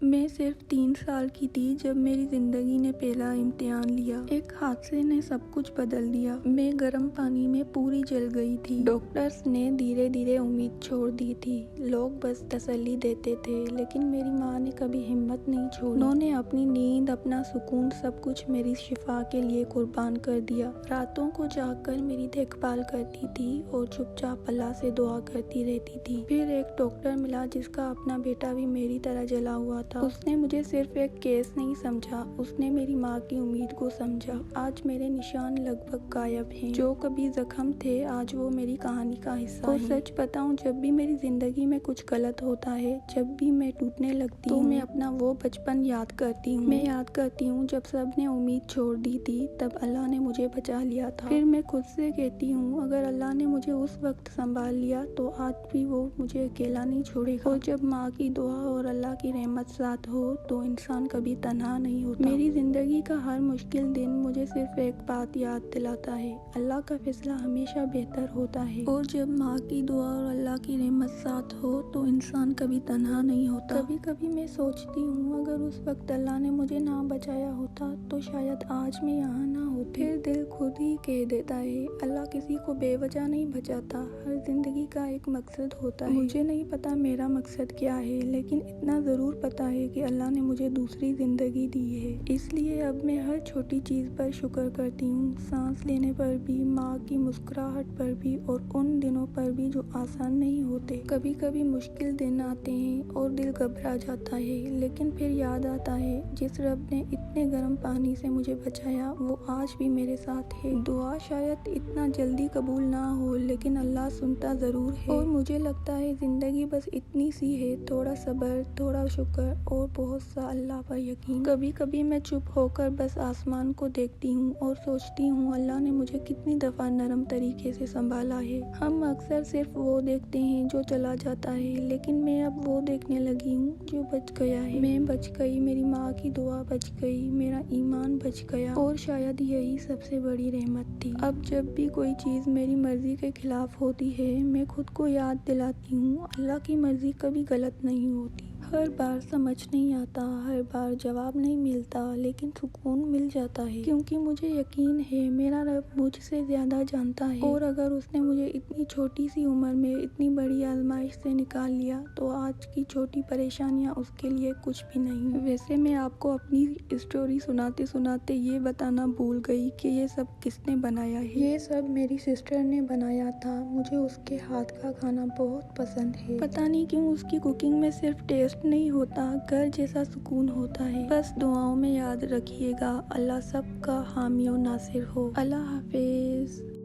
میں صرف 3 سال کی تھی جب میری زندگی نے پہلا امتحان لیا۔ ایک حادثے نے سب کچھ بدل دیا۔ میں گرم پانی میں پوری جل گئی تھی۔ ڈاکٹرز نے دھیرے دھیرے امید چھوڑ دی تھی۔ لوگ بس تسلی دیتے تھے، لیکن میری ماں نے کبھی ہمت نہیں چھوڑی۔ انہوں نے اپنی نیند، اپنا سکون، سب کچھ میری شفا کے لیے قربان کر دیا۔ راتوں کو جاگ کر میری دیکھ بھال کرتی تھی اور چپ چاپ اللہ سے دعا کرتی رہتی تھی۔ پھر ایک ڈاکٹر ملا جس کا اپنا بیٹا بھی میری طرح جلا ہوا تھا۔ اس نے مجھے صرف ایک کیس نہیں سمجھا، اس نے میری ماں کی امید کو سمجھا۔ آج میرے نشان لگ بھگ غائب ہیں۔ جو کبھی زخم تھے آج وہ میری کہانی کا حصہ ہیں۔ اور سچ بتاؤں، جب بھی میری زندگی میں کچھ غلط ہوتا ہے، جب بھی میں ٹوٹنے لگتی ہوں، تو میں اپنا وہ بچپن یاد کرتی ہوں۔ میں یاد کرتی ہوں جب سب نے امید چھوڑ دی تھی، تب اللہ نے مجھے بچا لیا تھا۔ پھر میں خود سے کہتی ہوں، اگر اللہ نے مجھے اس وقت سنبھال لیا تو آج بھی وہ مجھے اکیلا نہیں چھوڑے گا۔ اور جب ماں کی دعا اور اللہ کی رحمت ساتھ ہو تو انسان کبھی تنہا نہیں ہوتا۔ میری زندگی کا ہر مشکل دن مجھے صرف ایک بات یاد دلاتا ہے، اللہ کا فیصلہ ہمیشہ بہتر ہوتا ہے۔ اور جب ماں کی دعا اور اللہ کی رحمت ساتھ ہو تو انسان کبھی تنہا نہیں ہوتا۔ کبھی کبھی میں سوچتی ہوں، اگر اس وقت اللہ نے مجھے نہ بچایا ہوتا تو شاید آج میں یہاں نہ ہوتی۔ پھر دل خود ہی کہہ دیتا ہے، اللہ کسی کو بے وجہ نہیں بچاتا، ہر زندگی کا ایک مقصد ہوتا ہے۔ مجھے نہیں پتا میرا مقصد کیا ہے، لیکن اتنا ضرور پتا ہے کہ اللہ نے مجھے دوسری زندگی دی ہے۔ اس لیے اب میں ہر چھوٹی چیز پر شکر کرتی ہوں، سانس لینے پر بھی، ماں کی مسکراہٹ پر بھی، اور ان دنوں پر بھی جو آسان نہیں ہوتے۔ کبھی کبھی مشکل دن آتے ہیں اور دل گھبرا جاتا ہے، لیکن پھر یاد آتا ہے جس رب نے اتنے گرم پانی سے مجھے بچایا وہ آج بھی میرے ساتھ ہے۔ دعا شاید اتنا جلدی قبول نہ ہو، لیکن اللہ سنتا ضرور ہے۔ اور مجھے لگتا ہے زندگی بس اتنی سی ہے، تھوڑا صبر، تھوڑا شکر اور بہت سا اللہ پر یقین۔ کبھی کبھی میں چپ ہو کر بس آسمان کو دیکھتی ہوں اور سوچتی ہوں، اللہ نے مجھے کتنی دفعہ نرم طریقے سے سنبھالا ہے۔ ہم اکثر صرف وہ دیکھتے ہیں جو چلا جاتا ہے، لیکن میں اب وہ دیکھنے لگی ہوں جو بچ گیا ہے۔ میں بچ گئی، میری ماں کی دعا بچ گئی، میرا ایمان بچ گیا، اور شاید یہی سب سے بڑی رحمت تھی۔ اب جب بھی کوئی چیز میری مرضی کے خلاف ہوتی ہے، میں خود کو یاد دلاتی ہوں، اللہ کی مرضی کبھی غلط نہیں ہوتی۔ ہر بار سمجھ نہیں آتا، ہر بار جواب نہیں ملتا، لیکن سکون مل جاتا ہے، کیونکہ مجھے یقین ہے میرا رب مجھ سے زیادہ جانتا ہے، اور اگر اس نے مجھے اتنی چھوٹی سی عمر میں اتنی بڑی آزمائش سے نکال لیا تو آج کی چھوٹی پریشانیاں اس کے لیے کچھ بھی نہیں۔ ویسے میں آپ کو اپنی اسٹوری سناتے سناتے یہ بتانا بھول گئی کہ یہ سب کس نے بنایا ہے۔ یہ سب میری سسٹر نے بنایا تھا۔ مجھے اس کے ہاتھ کا کھانا بہت پسند ہے۔ پتہ نہیں کیوں اس کی کوکنگ میں صرف ٹیسٹ نہیں ہوتا، گھر جیسا سکون ہوتا ہے۔ بس دعاؤں میں یاد رکھیے گا، اللہ سب کا حامی و ناصر ہو۔ اللہ حافظ۔